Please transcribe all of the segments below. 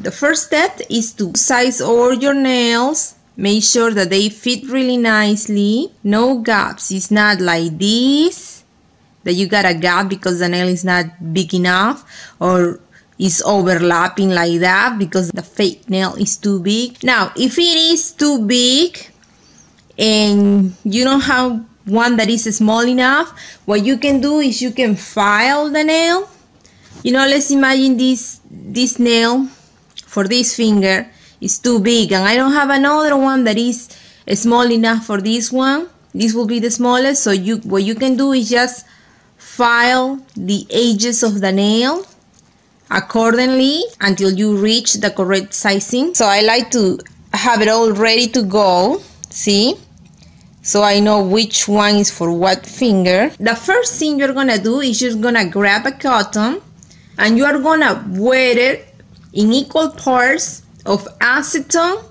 The first step is to size all your nails. Make sure that they fit really nicely. No gaps. It's not like this, that you got a gap because the nail is not big enough, or is overlapping like that because the fake nail is too big. Now, if it is too big and you don't have one that is small enough, what you can do is you can file the nail. You know, let's imagine this nail for this finger is too big and I don't have another one that is small enough for this one. This will be the smallest. So what you can do is just file the edges of the nail accordingly until you reach the correct sizing. So I like to have it all ready to go, see, so I know which one is for what finger. The first thing you're gonna do is you're gonna grab a cotton and you are gonna wet it in equal parts of acetone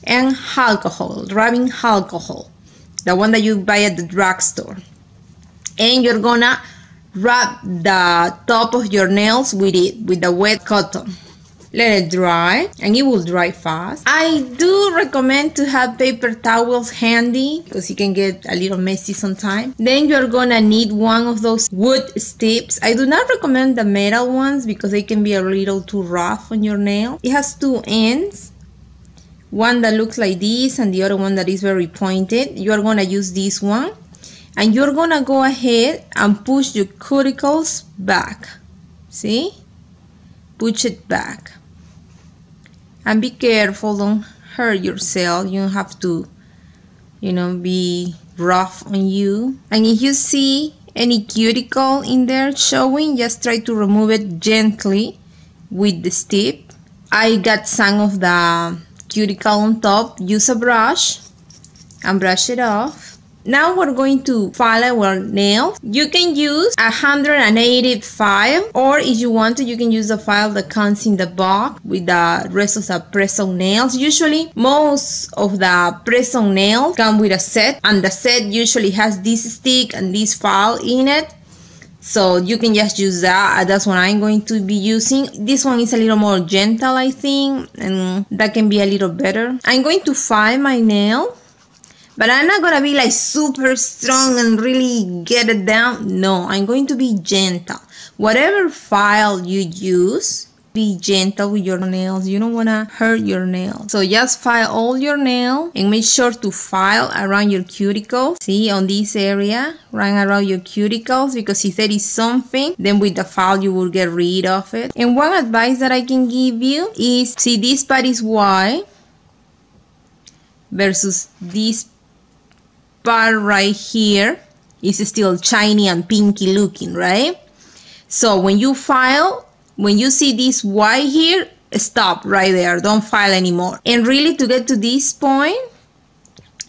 and alcohol, rubbing alcohol, the one that you buy at the drugstore. And you're gonna rub the top of your nails with it, with the wet cotton. Let it dry, and it will dry fast. I do recommend to have paper towels handy because it can get a little messy sometimes. Then you're gonna need one of those wood sticks. I do not recommend the metal ones because they can be a little too rough on your nail. It has two ends, one that looks like this and the other one that is very pointed. You are gonna use this one. And you're gonna go ahead and push your cuticles back. See? Push it back. And be careful, don't hurt yourself. You don't have to, you know, be rough on you. And if you see any cuticle in there showing, just try to remove it gently with the stick. I got some of the cuticle on top. Use a brush and brush it off. Now we're going to file our nail. You can use 180 file, or if you want to, you can use the file that comes in the box with the rest of the press-on nails. Usually, most of the press-on nails come with a set, and the set usually has this stick and this file in it. So you can just use that. That's what I'm going to be using. This one is a little more gentle, I think, and that can be a little better. I'm going to file my nail. But I'm not gonna be like super strong and really get it down. No, I'm going to be gentle. Whatever file you use, be gentle with your nails. You don't wanna hurt your nails. So just file all your nail and make sure to file around your cuticles. See, on this area, run around your cuticles, because if there is something, then with the file you will get rid of it. And one advice that I can give you is, see, this part is white versus this part right here is still shiny and pinky looking, right? So when you file, when you see this white here, stop right there, don't file anymore. And really, to get to this point,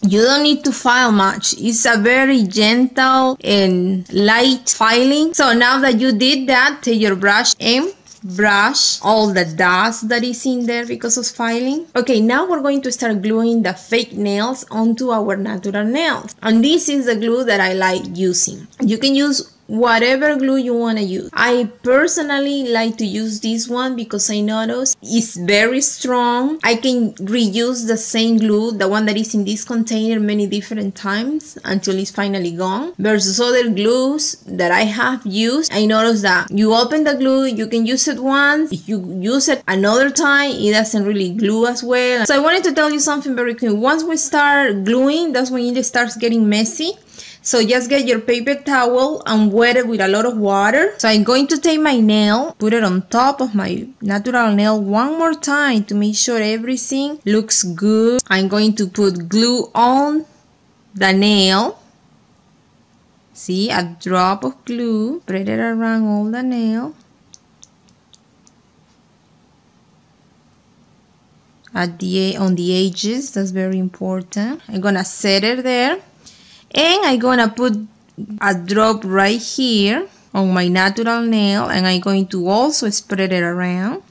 you don't need to file much. It's a very gentle and light filing. So now that you did that, take your brush and brush all the dust that is in there because of filing. Okay, now we're going to start gluing the fake nails onto our natural nails. And this is the glue that I like using. You can use whatever glue you want to use. I personally like to use this one because I noticed it's very strong. I can reuse the same glue, the one that is in this container, many different times until it's finally gone, versus other glues that I have used. I noticed that you open the glue, you can use it once. If you use it another time, it doesn't really glue as well. So I wanted to tell you something very quick. Once we start gluing, that's when it starts getting messy. So just get your paper towel and wet it with a lot of water. So I'm going to take my nail, put it on top of my natural nail one more time to make sure everything looks good. I'm going to put glue on the nail. See, a drop of glue. Spread it around all the nail. On the edges, that's very important. I'm gonna set it there. And I'm gonna put a drop right here on my natural nail, and I'm going to also spread it around.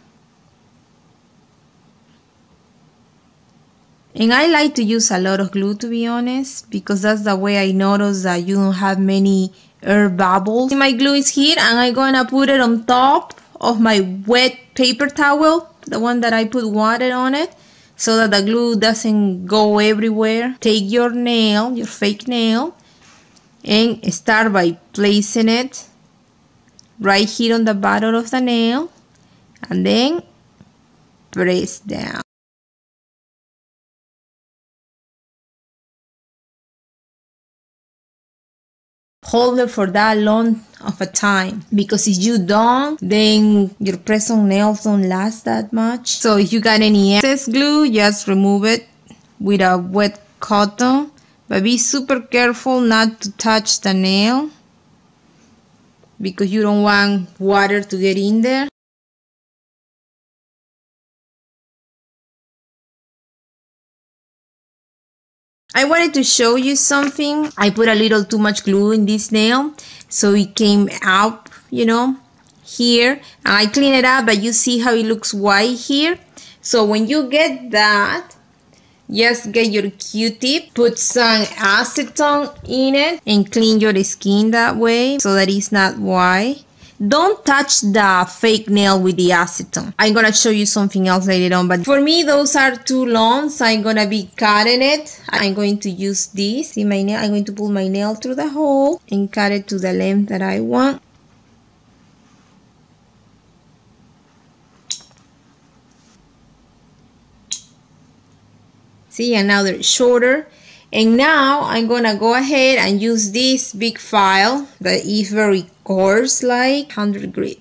And I like to use a lot of glue, to be honest, because that's the way I notice that you don't have many air bubbles. My glue is here, and I'm gonna put it on top of my wet paper towel the one that I put water on it, so that the glue doesn't go everywhere. Take your nail, your fake nail, and start by placing it right here on the bottom of the nail, and then press down. Hold it for that long of a time, because if you don't, then your press-on nails don't last that much. So if you got any excess glue, just remove it with a wet cotton, but be super careful not to touch the nail, because you don't want water to get in there. I wanted to show you something. I put a little too much glue in this nail, so it came out, you know, here. And I clean it up, but you see how it looks white here. So when you get that, just get your Q-tip, put some acetone in it, and clean your skin that way so that it's not white. Don't touch the fake nail with the acetone. I'm gonna show you something else later on, but for me those are too long, so I'm gonna be cutting it. I'm going to use this. See my nail? I'm going to pull my nail through the hole and cut it to the length that I want. See, and now they're shorter. And now I'm gonna go ahead and use this big file that is very coarse, like 100 grit.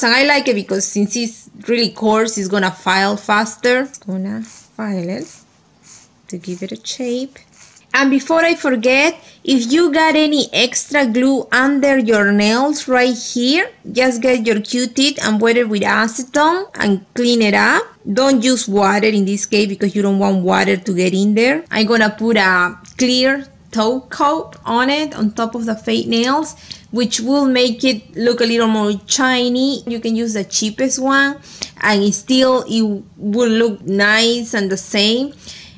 And I like it because since it's really coarse, it's gonna file faster. I'm gonna file it to give it a shape. And before I forget, if you got any extra glue under your nails right here, just get your Q-tip and wet it with acetone and clean it up. Don't use water in this case because you don't want water to get in there. I'm gonna put a clear top coat on it on top of the fake nails, which will make it look a little more shiny. You can use the cheapest one and it will look nice and the same,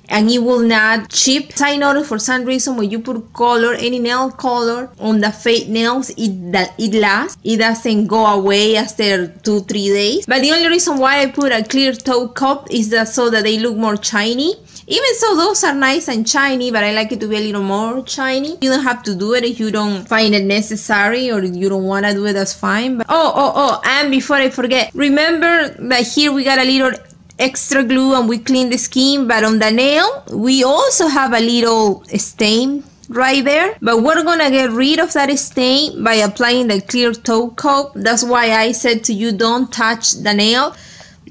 and it will not chip. I noticed for some reason when you put color, any nail color on the fake nails, it lasts. It doesn't go away after 2-3 days. But the only reason why I put a clear top coat is so that they look more shiny. Even so, those are nice and shiny, but I like it to be a little more shiny. You don't have to do it if you don't find it necessary, or you don't want to do it, that's fine. But and before I forget, remember that here we got a little extra glue and we clean the skin, but on the nail we also have a little stain right there, but we're gonna get rid of that stain by applying the clear top coat. That's why I said to you, don't touch the nail.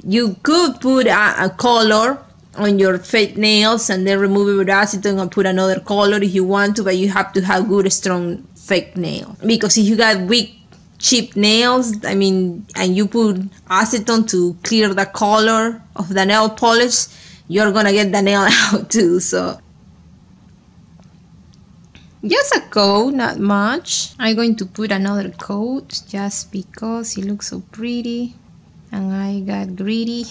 You could put a color on your fake nails and then remove it with acetone and put another color if you want to, but you have to have good strong fake nail, because if you got weak cheap nails, I mean, and you put acetone to clear the color of the nail polish, you're gonna get the nail out too. So just a coat, not much. I'm going to put another coat just because it looks so pretty and I got greedy.